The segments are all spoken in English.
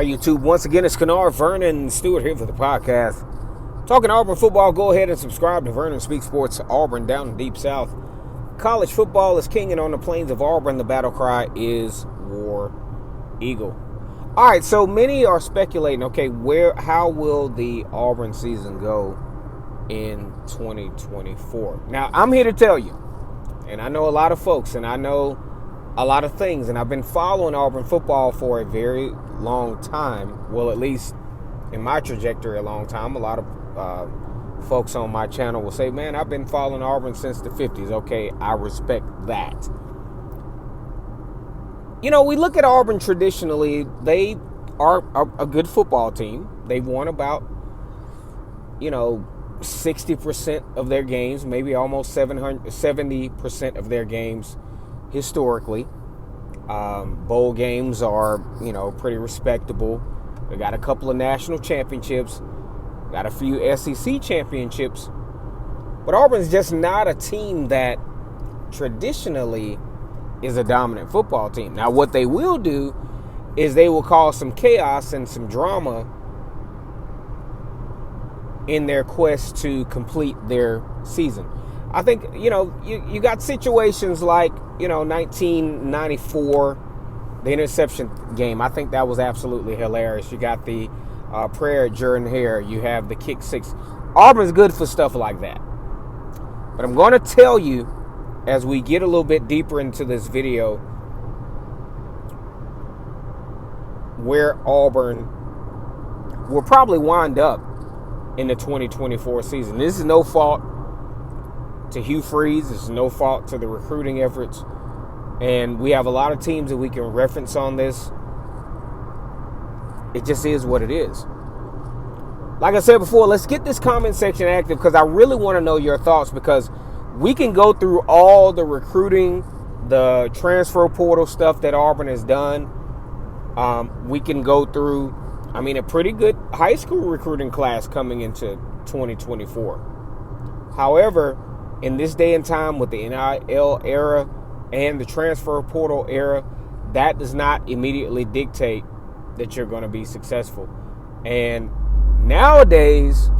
All right, YouTube. Once again, it's Kennard, Vernon, Stewart here for the podcast. Talking Auburn football, go ahead and subscribe to Vernon Speaks Sports Auburn down in Deep South. College football is king, and on the plains of Auburn, the battle cry is War Eagle. All right, so many are speculating, okay, how will the Auburn season go in 2024? Now, I'm here to tell you, and I know a lot of folks, and I know a lot of things, and I've been following Auburn football for a very long time. Well, at least in my trajectory, a long time. A lot of folks on my channel will say, man, I've been following Auburn since the 50s. Okay, I respect that. You know, we look at Auburn traditionally, they are a good football team. They've won about, 60% of their games, maybe almost 70% of their games historically. Bowl games are, pretty respectable. They got a couple of national championships, got a few SEC championships. But Auburn's just not a team that traditionally is a dominant football team. Now, what they will do is they will cause some chaos and some drama in their quest to complete their season. I think, you got situations like, 1994, the interception game. I think that was absolutely hilarious. You got the prayer at Jordan Hare. You have the kick six. Auburn's good for stuff like that. But I'm going to tell you, as we get a little bit deeper into this video, where Auburn will probably wind up in the 2024 season. This is no fault to Hugh Freeze. This is no fault to the recruiting efforts. And we have a lot of teams that we can reference on this. It just is what it is. Like I said before, let's get this comment section active because I really want to know your thoughts, because we can go through all the recruiting, the transfer portal stuff that Auburn has done. We can go through, a pretty good high school recruiting class coming into 2024. However, in this day and time with the NIL era and the transfer portal era, that does not immediately dictate that you're going to be successful. And nowadays,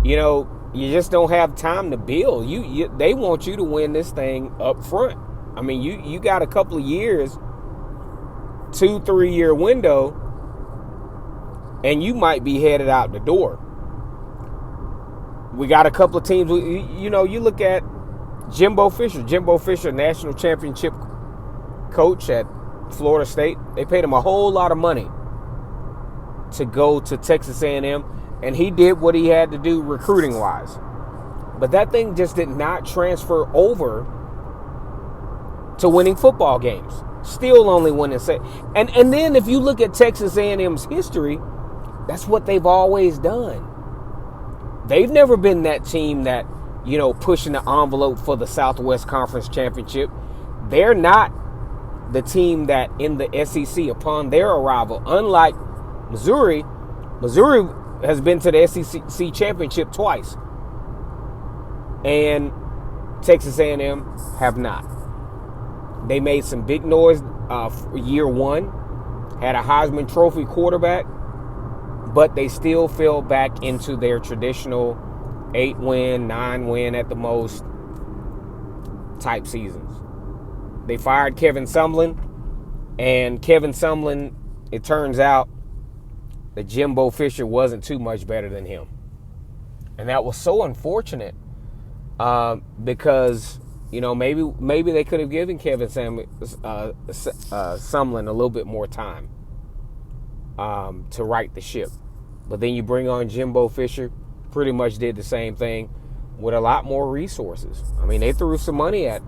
you just don't have time to build. They want you to win this thing up front. You got a couple of years, 2-3 year window, and you might be headed out the door. We got a couple of teams. You look at Jimbo Fisher, national championship coach at Florida State. They paid him a whole lot of money to go to Texas A&M, and he did what he had to do recruiting-wise. But that thing just did not transfer over to winning football games. Still only winning. And then if you look at Texas A&M's history, that's what they've always done. They've never been that team that, pushing the envelope for the Southwest Conference Championship. They're not the team that in the SEC upon their arrival, unlike Missouri has been to the SEC Championship twice. And Texas A&M have not. They made some big noise year one, had a Heisman Trophy quarterback, but they still fell back into their traditional 8-win, 9-win at the most type seasons. They fired Kevin Sumlin, and Kevin Sumlin, it turns out that Jimbo Fisher wasn't too much better than him. And that was so unfortunate because, maybe they could have given Kevin Sumlin a little bit more time to right the ship. But then you bring on Jimbo Fisher, pretty much did the same thing with a lot more resources. They threw some money at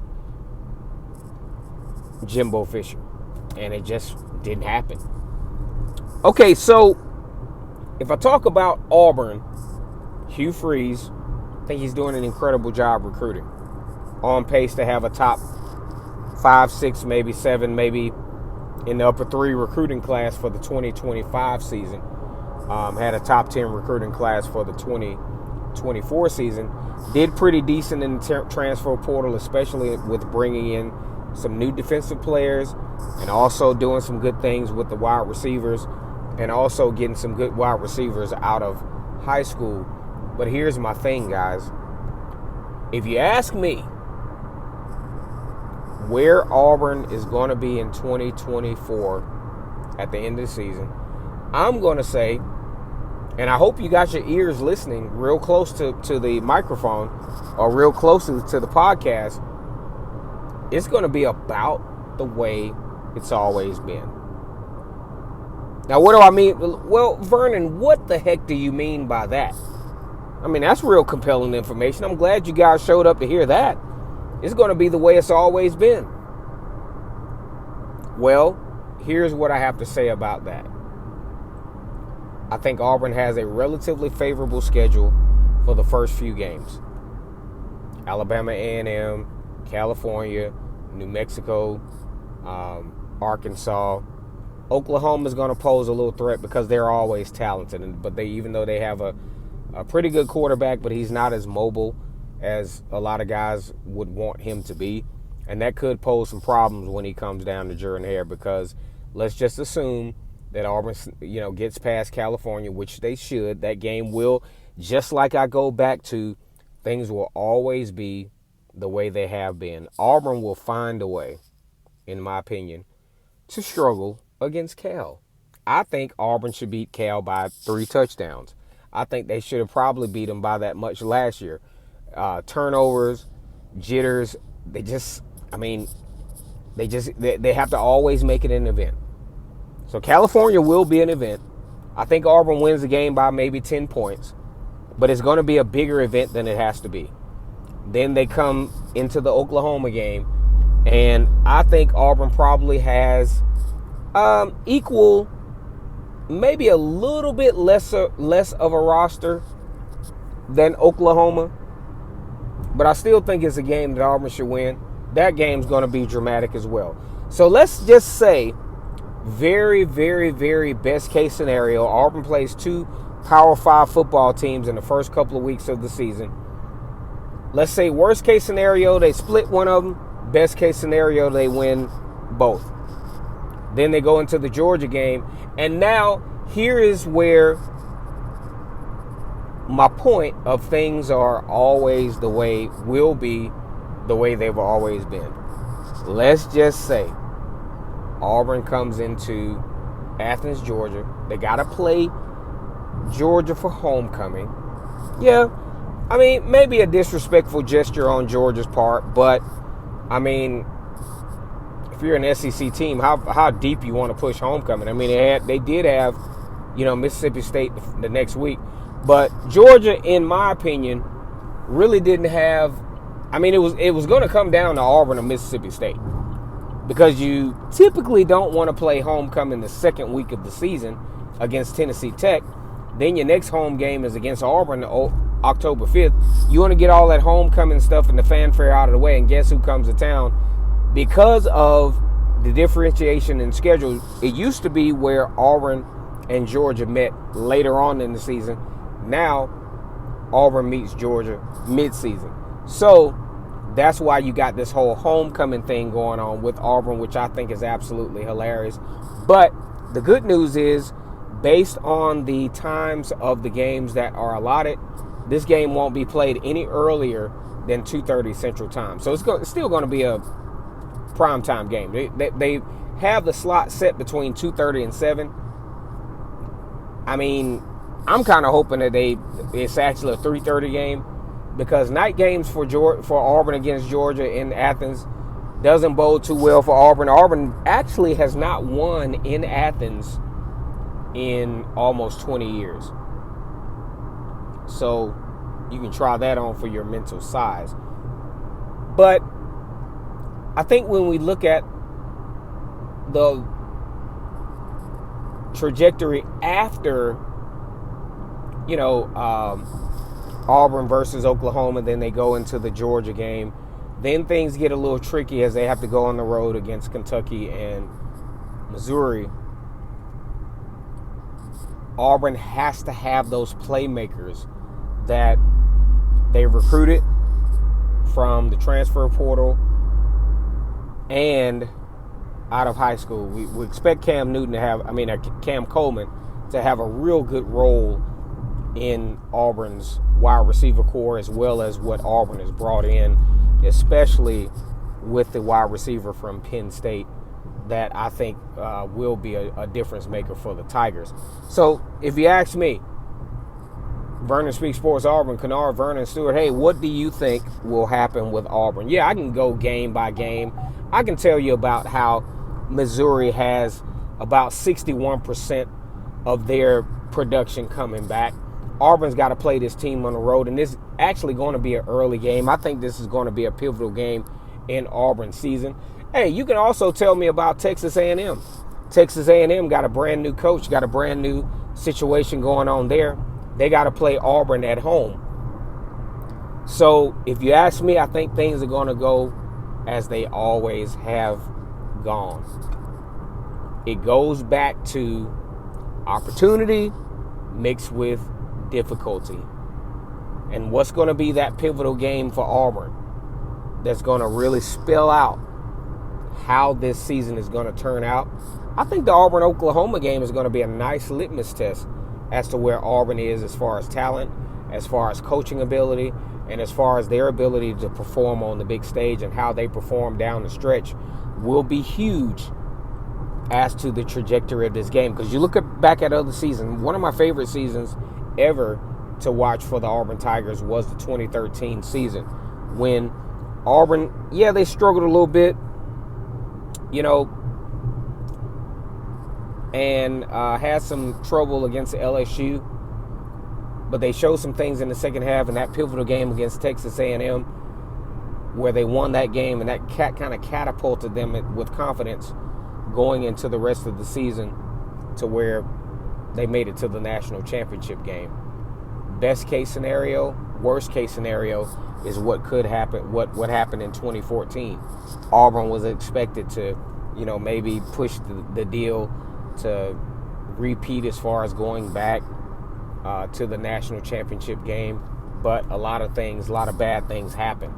Jimbo Fisher, and it just didn't happen. Okay, so if I talk about Auburn, Hugh Freeze, I think he's doing an incredible job recruiting. On pace to have a top 5, 6, maybe 7, maybe in the upper 3 recruiting class for the 2025 season. Had a top 10 recruiting class for the 2024 season. Did pretty decent in the transfer portal, especially with bringing in some new defensive players, and also doing some good things with the wide receivers, and also getting some good wide receivers out of high school. But here's my thing, guys. If you ask me where Auburn is going to be in 2024 at the end of the season, I'm going to say, and I hope you got your ears listening real close to the microphone or real close to the podcast, it's going to be about the way it's always been. Now, what do I mean? Well, Vernon, what the heck do you mean by that? I mean, that's real compelling information. I'm glad you guys showed up to hear that. It's going to be the way it's always been. Well, here's what I have to say about that. I think Auburn has a relatively favorable schedule for the first few games. Alabama A&M, California, New Mexico, Arkansas. Oklahoma's going to pose a little threat because they're always talented. But even though they have a pretty good quarterback, but he's not as mobile as a lot of guys would want him to be. And that could pose some problems when he comes down to Jordan-Hare, because let's just assume that Auburn, gets past California, which they should. That game will, just like I go back to, things will always be the way they have been. Auburn will find a way, in my opinion, to struggle against Cal. I think Auburn should beat Cal by 3 touchdowns. I think they should have probably beat them by that much last year. Turnovers, jitters, they have to always make it an event. So California will be an event. I think Auburn wins the game by maybe 10 points, but it's going to be a bigger event than it has to be. Then they come into the Oklahoma game, and I think Auburn probably has equal, maybe a little bit less of a roster than Oklahoma, but I still think it's a game that Auburn should win. That game's going to be dramatic as well. So let's just say, very, very, very best case scenario, Auburn plays 2 Power 5 football teams in the first couple of weeks of the season. Let's say worst case scenario, they split one of them. Best case scenario, they win both. Then they go into the Georgia game. And now, here is where my point of things are always will be the way they've always been. Let's just say Auburn comes into Athens, Georgia. They got to play Georgia for homecoming. Yeah, I mean, maybe a disrespectful gesture on Georgia's part, but, I mean, if you're an SEC team, how deep you want to push homecoming? I mean, they did have, Mississippi State the next week, but Georgia, in my opinion, really didn't have. I mean, it was going to come down to Auburn or Mississippi State, because you typically don't want to play homecoming the second week of the season against Tennessee Tech. Then your next home game is against Auburn October 5th. You want to get all that homecoming stuff and the fanfare out of the way, and guess who comes to town? Because of the differentiation in schedule, it used to be where Auburn and Georgia met later on in the season. Now, Auburn meets Georgia mid-season. So, that's why you got this whole homecoming thing going on with Auburn, which I think is absolutely hilarious. But the good news is, based on the times of the games that are allotted, this game won't be played any earlier than 2:30 Central Time. So, it's still going to be a primetime game. They have the slot set between 2:30 and 7. I mean, I'm kind of hoping that it's actually a 3:30 game, because night games for Auburn against Georgia in Athens doesn't bode too well for Auburn. Auburn actually has not won in Athens in almost 20 years. So you can try that on for your mental size. But I think when we look at the trajectory after, Auburn versus Oklahoma, then they go into the Georgia game, then things get a little tricky as they have to go on the road against Kentucky and Missouri. Auburn has to have those playmakers that they recruited from the transfer portal and out of high school. We expect Cam Coleman to have a real good role in Auburn's wide receiver core, as well as what Auburn has brought in, especially with the wide receiver from Penn State, that I think will be a difference maker for the Tigers. So if you ask me, Vernon Speaks Sports Auburn, Kennard, Vernon, Stewart, hey, what do you think will happen with Auburn? Yeah, I can go game by game. I can tell you about how Missouri has about 61% of their production coming back. Auburn's got to play this team on the road, and this is actually going to be an early game. I think this is going to be a pivotal game in Auburn's season. Hey, you can also tell me about Texas A&M. Texas A&M got a brand new coach, got a brand new situation going on there. They got to play Auburn at home. So if you ask me, I think things are going to go as they always have gone. It goes back to opportunity mixed with difficulty. And what's going to be that pivotal game for Auburn that's going to really spell out how this season is going to turn out? I think the Auburn-Oklahoma game is going to be a nice litmus test as to where Auburn is as far as talent, as far as coaching ability, and as far as their ability to perform on the big stage, and how they perform down the stretch will be huge as to the trajectory of this game. Because you look back at other seasons, one of my favorite seasons ever to watch for the Auburn Tigers was the 2013 season, when Auburn, they struggled a little bit, and had some trouble against LSU, but they showed some things in the second half in that pivotal game against Texas A&M, where they won that game, and that kind of catapulted them with confidence going into the rest of the season, to where they made it to the national championship game. Best case scenario, worst case scenario is what could happen, what happened in 2014. Auburn was expected to, maybe push the deal to repeat as far as going back to the national championship game, but a lot of bad things happen.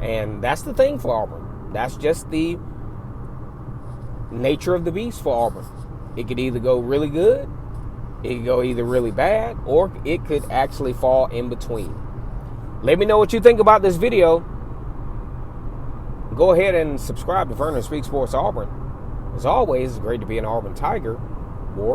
And that's the thing for Auburn. That's just the nature of the beast for Auburn. It could either go really good, it could go either really bad, or it could actually fall in between. Let me know what you think about this video. Go ahead and subscribe to Vernon Speaks Sports Auburn. As always, it's great to be an Auburn Tiger. War.